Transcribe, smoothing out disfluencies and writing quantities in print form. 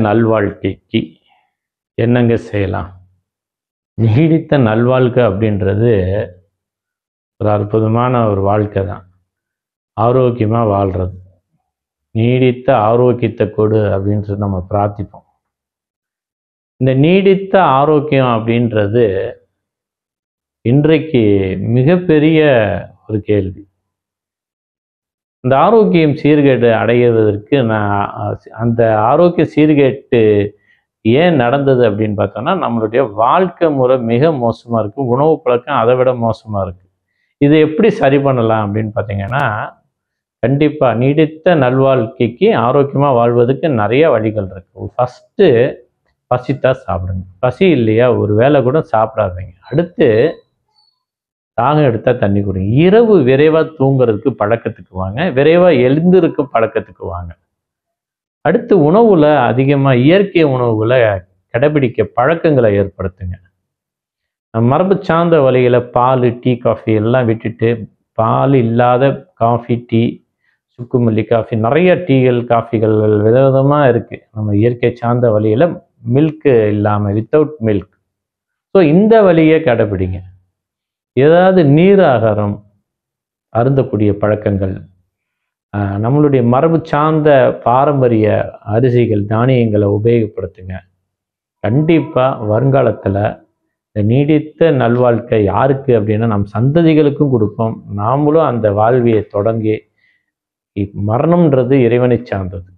நல்வாழ்க்கைக்கு என்னங்க செய்யலாம்? நீடித்த நல்வாழ்க்கை அப்படின்றது ஒரு அற்புதமான ஒரு வாழ்க்கை தான். ஆரோக்கியமாக வாழ்கிறது. நீடித்த ஆரோக்கியத்தை கொடு அப்படின்றது நம்ம பிரார்த்திப்போம். இந்த நீடித்த ஆரோக்கியம் அப்படின்றது இன்றைக்கு மிகப்பெரிய ஒரு கேள்வி. இந்த ஆரோக்கியம் சீர்கேடு அடைவதற்கு அந்த ஆரோக்கிய சீர்கேட்டு ஏன் நடந்தது அப்படின்னு பார்த்தோம்னா, நம்மளுடைய வாழ்க்கை முறை மிக மோசமாக இருக்குது. உணவு பழக்கம் அதை விட மோசமாக இருக்குது. இதை எப்படி சரி பண்ணலாம் அப்படின்னு பார்த்தீங்கன்னா, கண்டிப்பாக நீடித்த நல்வாழ்க்கைக்கு ஆரோக்கியமாக வாழ்வதற்கு நிறைய வழிகள் இருக்குது. ஃபஸ்ட்டு பசித்தா சாப்பிடுங்க. பசி இல்லையா ஒரு வேளை கூட சாப்பிடாதீங்க. அடுத்து தாகம் எடுத்தால் தண்ணி குடிங்க. இரவு விரைவாக தூங்குறதுக்கு பழக்கத்துக்கு வாங்க. விரைவாக எழுந்திருக்கும் பழக்கத்துக்கு வாங்க. அடுத்து உணவுல அதிகமாக இயற்கை உணவுகளை கடைபிடிக்க பழக்கங்களை ஏற்படுத்துங்க. மரபு சார்ந்த வழிகளை பால், டீ, காஃபி எல்லாம் விட்டுட்டு பால் இல்லாத காஃபி, டீ, சுக்குமல்லி காஃபி, நிறைய டீகள், காஃபிகள் விதவிதமாக இருக்குது. நம்ம இயற்கை சார்ந்த வழியில் மில்க்கு இல்லாமல் வித்தவுட் மில்க். ஸோ இந்த வழியை கடைபிடிங்க. ஏதாவது நீர் ஆகாரம் அருந்தக்கூடிய பழக்கங்கள், நம்மளுடைய மரபு சார்ந்த பாரம்பரிய அரிசிகள், தானியங்களை உபயோகப்படுத்துங்க. கண்டிப்பாக வருங்காலத்தில் இந்த நீடித்த நல்வாழ்க்கை யாருக்கு அப்படின்னா நம் சந்ததிகளுக்கும் கொடுப்போம். நாமளும் அந்த வாழ்வியை தொடங்கி மரணம்ன்றது இறைவனை சார்ந்தது.